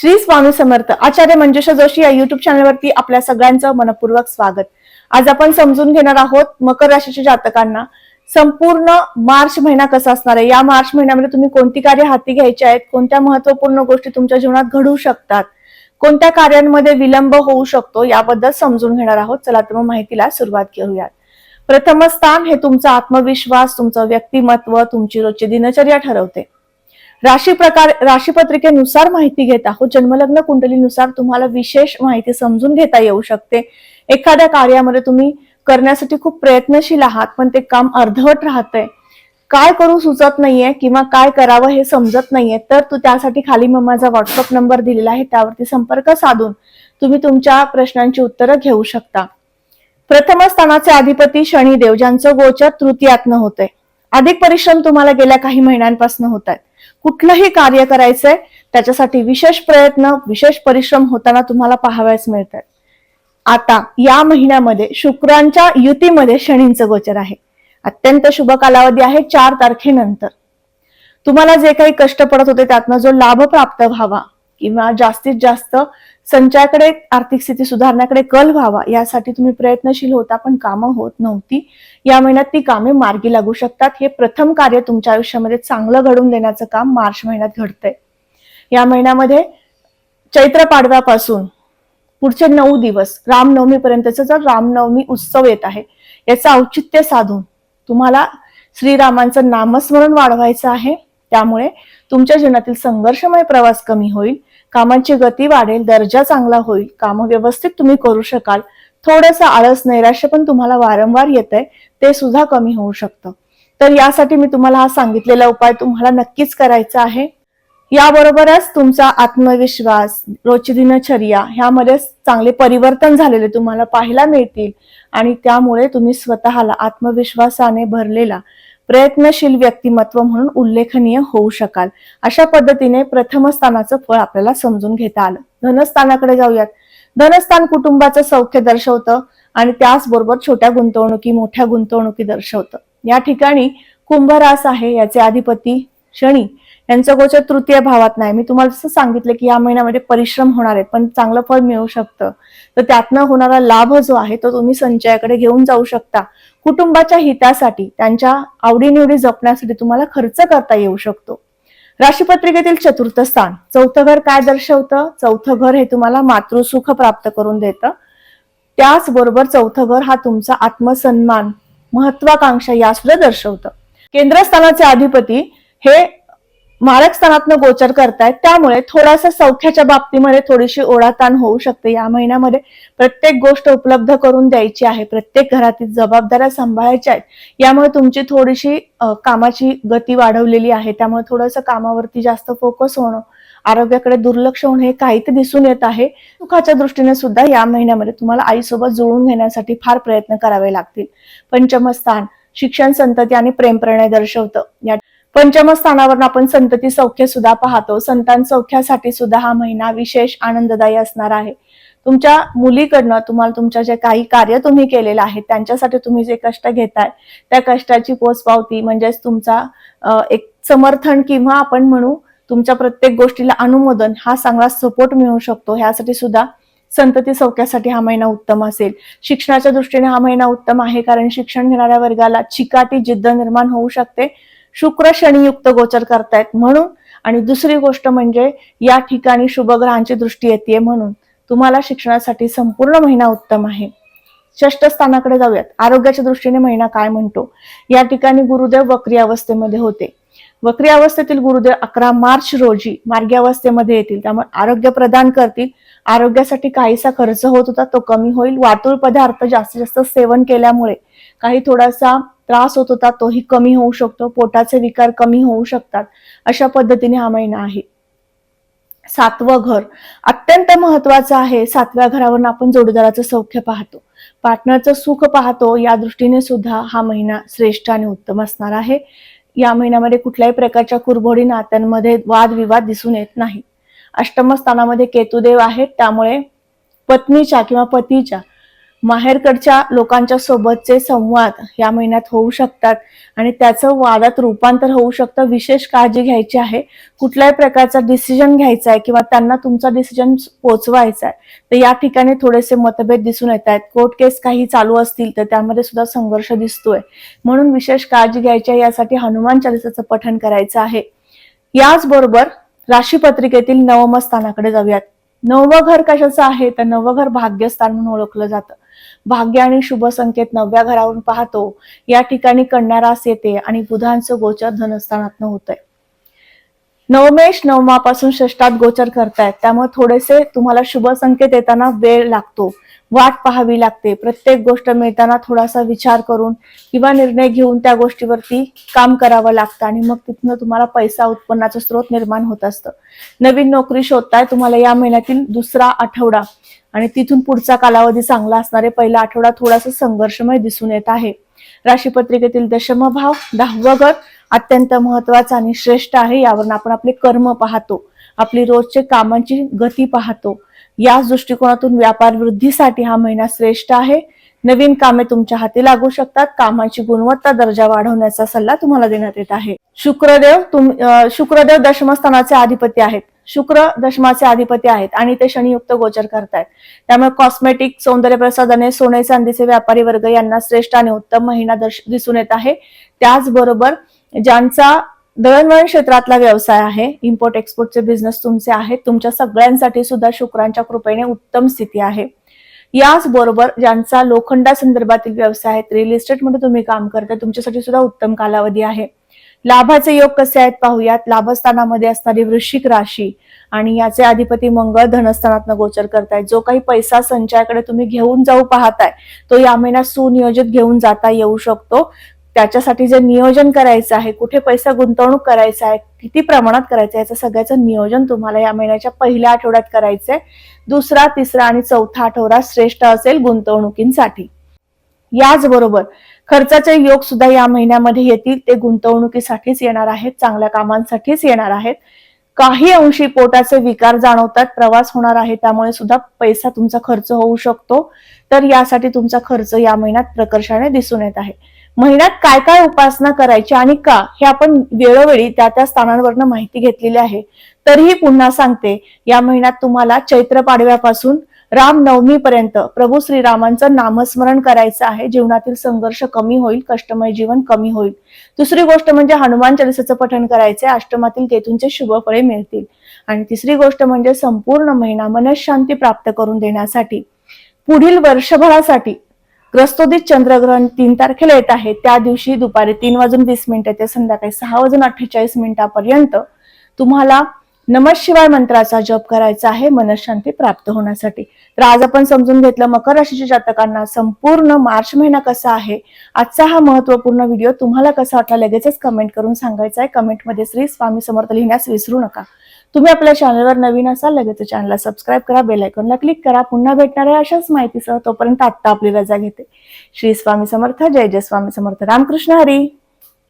श्री स्वामी समर्थ. आचार्य मंजुषा जोशी या युट्यूब चॅनलवरती आपल्या सगळ्यांचं मनपूर्वक स्वागत. आज आपण समजून घेणार आहोत मकर राशीच्या जातकांना संपूर्ण मार्च महिना कसा असणार आहे. या मार्च महिन्यामध्ये तुम्ही कोणती कार्य हाती घ्यायची आहेत, कोणत्या महत्त्वपूर्ण गोष्टी तुमच्या जीवनात घडू शकतात, कोणत्या कार्यांमध्ये विलंब होऊ शकतो याबद्दल समजून घेणार आहोत. चला तर मग माहितीला सुरुवात करूयात. प्रथम स्थान हे तुमचा आत्मविश्वास, तुमचं व्यक्तिमत्व, तुमची रोजची दिनचर्या ठरवते. राशीपत्रिकेनुसार माहिती घेत आहोत. जन्मलग्न कुंडलीनुसार तुम्हाला विशेष माहिती समजून घेता येऊ शकते. एखाद्या कार्यामध्ये तुम्ही करण्यासाठी खूप प्रयत्नशील आहात, पण ते काम अर्धवट राहतंय, काय करू सुचत नाहीये किंवा काय करावं हे समजत नाहीये, तर तू त्यासाठी खाली मग माझा व्हॉट्सअप नंबर दिलेला आहे, त्यावरती संपर्क साधून तुम्ही तुमच्या प्रश्नांची उत्तरं घेऊ शकता. प्रथम स्थानाचे अधिपती शनिदेव, ज्यांचं गोचर तृतीयातनं होतंय. अधिक परिश्रम तुम्हाला गेल्या काही महिन्यांपासून होत आहेत. कुठलंही कार्य करायचंय त्याच्यासाठी विशेष प्रयत्न, विशेष परिश्रम होताना तुम्हाला पाहावयास मिळत आहेत. आता या महिन्यामध्ये शुक्रांच्या युतीमध्ये शनींचं गोचर आहे. अत्यंत शुभ कालावधी आहे. 4 तारखेनंतर तुम्हाला जे काही कष्ट पडत होते त्यातनं जो लाभ प्राप्त व्हावा किंवा जास्तीत जास्त संचयाकडे, आर्थिक स्थिती सुधारण्याकडे कल व्हावा यासाठी तुम्ही प्रयत्नशील होता, पण कामं होत नव्हती. या महिन्यात ती कामे मार्गी लागू शकतात. हे प्रथम कार्य तुमच्या आयुष्यामध्ये चांगलं घडून देण्याचं काम मार्च महिन्यात घडतंय. या महिन्यामध्ये चैत्र पाडव्यापासून पुढचे 9 दिवस रामनवमीपर्यंतचा जो रामनवमी उत्सव येत आहे, याचं औचित्य साधून तुम्हाला श्रीरामांचं नामस्मरण वाढवायचं आहे. त्यामुळे तुमच्या जीवनातील संघर्षमय प्रवास कमी होईल, कामाची गती वाढेल, दर्जा चांगला होईल, काम व्यवस्थित तुम्ही करू शकाल. थोडंसं आळस, नैराश्य पण तुम्हाला वारंवार येतंय, ते सुद्धा कमी होऊ शकतं. तर यासाठी मी तुम्हाला हा सांगितलेला उपाय तुम्हाला नक्कीच करायचा आहे. याबरोबरच तुमचा आत्मविश्वास, रोजची दिनचर्या ह्यामध्ये चांगले परिवर्तन झालेले तुम्हाला पाहायला मिळतील आणि त्यामुळे तुम्ही स्वतःला आत्मविश्वासाने भरलेला प्रयत्नशील व्यक्तिमत्व म्हणून उल्लेखनीय होऊ शकाल. अशा पद्धतीने प्रथम स्थानाचं फळ आपल्याला समजून घेता आलं. धनस्थानाकडे जाऊयात. धनस्थान कुटुंबाचं सौख्य दर्शवतं आणि त्याचबरोबर छोट्या गुंतवणुकी, मोठ्या गुंतवणुकी दर्शवतं. या ठिकाणी कुंभ रास आहे, याचे अधिपती शनी यांचं गोचर तृतीय भावात नाही. मी तुम्हाला जसं सांगितलं की या महिन्यामध्ये परिश्रम होणार आहे, पण चांगलं फळ मिळू शकतं. तर त्यातनं होणारा लाभ जो आहे तो तुम्ही संचयाकडे घेऊन जाऊ शकता. कुटुंबाच्या हितासाठी, त्यांच्या आवडीनिवडी जपण्यासाठी तुम्हाला खर्च करता येऊ शकतो. राशीपत्रिकेतील चतुर्थ स्थान, चौथं घर काय दर्शवतं? चौथं घर हे तुम्हाला मातृसुख प्राप्त करून देतं. त्याचबरोबर चौथं घर हा तुमचा आत्मसन्मान, महत्वाकांक्षा या सुद्धा दर्शवतं. केंद्रस्थानाचे अधिपती हे मारक स्थानातनं गोचर करतायत, त्यामुळे थोडासा सौख्याच्या बाबतीमध्ये थोडीशी ओढाताण होऊ शकते. या महिन्यामध्ये प्रत्येक गोष्ट उपलब्ध करून द्यायची आहे, प्रत्येक घरातील जबाबदाऱ्या सांभाळायच्या आहेत. यामुळे तुमची थोडीशी कामाची गती वाढवलेली आहे, त्यामुळे थोडंसं कामावरती जास्त फोकस होणं, आरोग्याकडे दुर्लक्ष होणं हे काहीतरी दिसून येत आहे. सुखाच्या दृष्टीने सुद्धा या महिन्यामध्ये तुम्हाला आईसोबत जुळून घेण्यासाठी फार प्रयत्न करावे लागतील. पंचम स्थान शिक्षण, संतती आणि प्रेमप्रणय दर्शवतं. या पंचम स्थानावरून आपण संतती सौख्य सुद्धा पाहतो. संतान सौख्यासाठी सुद्धा हा महिना विशेष आनंददायी असणार आहे. तुमच्या मुलीकडनं तुम्हाला तुमच्या जे काही कार्य तुम्ही केलेलं आहे त्यांच्यासाठी तुम्ही जे कष्ट घेताय त्या कष्टाची पोचपावती म्हणजेच तुमचा एक समर्थन किंवा आपण म्हणू तुमच्या प्रत्येक गोष्टीला अनुमोदन, हा चांगला सपोर्ट मिळू शकतो. ह्यासाठी सुद्धा संतती सौख्यासाठी हा महिना उत्तम असेल. शिक्षणाच्या दृष्टीने हा महिना उत्तम आहे, कारण शिक्षण घेणाऱ्या वर्गाला चिकाटी जिद्द निर्माण होऊ शकते. शुक्र शनी युक्त गोचर करतायत म्हणून, आणि दुसरी गोष्ट म्हणजे या ठिकाणी शुभ ग्रहांची दृष्टी येते म्हणून तुम्हाला शिक्षणासाठी संपूर्ण महिना उत्तम आहे. षष्ठ स्थानाकडे जाऊयात. आरोग्याच्या दृष्टीने महिना काय म्हणतो? या ठिकाणी गुरुदेव वक्री अवस्थेमध्ये होते. वक्री अवस्थेतील गुरुदेव 11 मार्च रोजी मार्गी अवस्थेमध्ये येतील, त्यामुळे आरोग्य प्रदान करतील. आरोग्यासाठी काहीसा खर्च होत होता तो कमी होईल. वातुळ पदार्थ जास्तीत जास्त सेवन केल्यामुळे काही थोडासा त्रास होत होता तोही कमी होऊ शकतो. पोटाचे विकार कमी होऊ शकतात. अशा पद्धतीने हा महिना आहे. 7वं घर अत्यंत महत्वाचं आहे. 7व्या घरावरून आपण जोडीदाराचं सौख्य पाहतो, पार्टनरचं सुख पाहतो. या दृष्टीने सुद्धा हा महिना श्रेष्ठ आणि उत्तम असणार आहे. या महिन्यामध्ये कुठल्याही प्रकारच्या कुरघोडी नात्यांमध्ये वादविवाद दिसून येत नाही. अष्टम स्थानामध्ये केतुदेव आहेत, त्यामुळे पत्नीच्या किंवा पतीच्या माहेरकडच्या लोकांच्या सोबतचे संवाद या महिन्यात होऊ शकतात आणि त्याचं वादात रूपांतर होऊ शकतं. विशेष काळजी घ्यायची आहे. कुठल्याही प्रकारचा डिसिजन घ्यायचा आहे किंवा त्यांना तुमचा डिसिजन पोहोचवायचा आहे तर या ठिकाणी थोडेसे मतभेद दिसून येत आहेत. कोर्ट केस काही चालू असतील तर त्यामध्ये सुद्धा संघर्ष दिसतोय, म्हणून विशेष काळजी घ्यायची आहे. यासाठी हनुमान चालिसाचं पठण करायचं आहे. याचबरोबर राशीपत्रिकेतील नवम स्थानाकडे जाऊयात. नववं घर कशाचं आहे तर नववं घर भाग्यस्थान म्हणून ओळखलं जातं. भाग्य आणि शुभ संकेत 9व्या घरावरून पाहतो. या ठिकाणी कन्या रास येते आणि बुधांचं गोचर धनस्थानातनं होतंय. नवमेश नवमापासून षष्ठात गोचर करतायत, त्यामुळे थोडेसे तुम्हाला शुभ संकेत येताना वेळ लागतो, वाट पाहावी लागते. प्रत्येक गोष्ट मिळताना थोडासा विचार करून किंवा निर्णय घेऊन त्या गोष्टीवरती काम करावं लागतं आणि मग तिथनं तुम्हाला पैसा उत्पन्नाचा स्रोत निर्माण होत असतं. नवीन नोकरी शोधताय, तुम्हाला या महिन्यातील दुसरा आठवडा आणि तिथून पुढचा कालावधी चांगला असणारे पहिला आठवडा थोडासा संघर्षमय दिसून येत आहे. राशीपत्रिकेतील दशम भाव 10वं घर अत्यंत महत्वाचं आणि श्रेष्ठ आहे. यावरून आपण आपले कर्म पाहतो, आपली रोजचे कामांची गती पाहतो. याच दृष्टिकोनातून व्यापार वृद्धीसाठी हा महिना श्रेष्ठ आहे. नवीन कामे तुमच्या हाती लागू शकतात. कामाची गुणवत्ता दर्जा वाढवण्याचा सल्ला तुम्हाला देण्यात येत आहे. शुक्रदेव दशमस्थानाचे अधिपती आहेत. शुक्र दशमाचे अधिपती आहेत आणि ते शनियुक्त गोचर करतायत. त्यामुळे कॉस्मेटिक, सौंदर्य प्रसाधने, सोने चांदीचे व्यापारी वर्ग यांना श्रेष्ठ आणि उत्तम महिना दिसून येत आहे. त्याचबरोबर ज्यांचा दळणवळण क्षेत्रातला व्यवसाय आहे, इम्पोर्ट एक्सपोर्टचे बिझनेस तुमचे आहेत, तुमच्या सगळ्यांसाठी सुद्धा शुक्रांच्या कृपेने उत्तम स्थिती आहे. याचबरोबर ज्यांचा लोखंडा संदर्भातील व्यवसाय आहे, रिअल इस्टेटमध्ये तुम्ही काम करताय, तुमच्यासाठी सुद्धा उत्तम कालावधी आहे. लाभाचे योग कसे आहेत पाहूयात. लाभस्थानामध्ये असणारी वृश्चिक राशी आणि याचे अधिपती मंगळ धनस्थानातनं गोचर करतायत. जो काही पैसा संचयाकडे तुम्ही घेऊन जाऊ पाहताय तो या महिन्यात सुनियोजित घेऊन जाता येऊ शकतो. त्याच्यासाठी जे नियोजन करायचं आहे, कुठे पैसा गुंतवणूक करायचा आहे, किती प्रमाणात करायचं आहे, याचं सगळ्याचं नियोजन तुम्हाला या महिन्याच्या पहिल्या आठवड्यात करायचंय. दुसरा, तिसरा आणि चौथा आठवडा श्रेष्ठ असेल गुंतवणुकींसाठी. याचबरोबर खर्चाचे योग सुद्धा या महिन्यामध्ये येतील. ते गुंतवणुकीसाठीच येणार आहेत, चांगल्या कामांसाठीच येणार आहेत. काही अंशी पोटाचे विकार जाणवतात, प्रवास होणार आहे, त्यामुळे सुद्धा पैसा तुमचा खर्च होऊ शकतो. तर यासाठी तुमचा खर्च या महिन्यात प्रकर्षाने दिसून येत आहे. महिन्यात काय काय उपासना करायची आणि का, हे आपण वेळोवेळी त्या स्थानांवरनं माहिती घेतलेली आहे. तरीही पुन्हा सांगते, या महिन्यात तुम्हाला चैत्र पाडव्यापासून रामनवमी पर्यंत प्रभू श्रीरामांचं नामस्मरण करायचं आहे. जीवनातील संघर्ष कमी होईल, कष्टमय जीवन कमी होईल. दुसरी गोष्ट म्हणजे हनुमान चालिसाचं पठण करायचे, अष्टमातील केतूंचे शुभ फळे मिळतील. आणि तिसरी गोष्ट म्हणजे संपूर्ण महिना मनशांती प्राप्त करून देण्यासाठी पुढील वर्षभरासाठी ग्रस्तोदित चंद्रग्रहण 3 तारखेला येत आहे. त्या दिवशी दुपारी 3:20 ते संध्याकाळी 6:48 तुम्हाला नमः शिवाय मंत्राचा जप करायचा आहे मनशांती प्राप्त होण्यासाठी. तर आज आपण समजून घेतलं मकर राशीच्या जातकांना संपूर्ण मार्च महिना कसा आहे. आजचा हा महत्वपूर्ण व्हिडिओ तुम्हाला कसा वाटला लगेचच कमेंट करून सांगायचा आहे. कमेंटमध्ये श्री स्वामी समर्थ लिहिण्यास विसरू नका. तुम्ही आपल्या चॅनलवर नवीन असाल लगेच चॅनलला सबस्क्राईब करा, बेल आयकॉनला क्लिक करा. पुन्हा भेटणार आहे अशाच माहितीसह. तोपर्यंत आत्ता आपली रजा घेते. श्री स्वामी समर्थ. जय जय स्वामी समर्थ. रामकृष्ण हरी.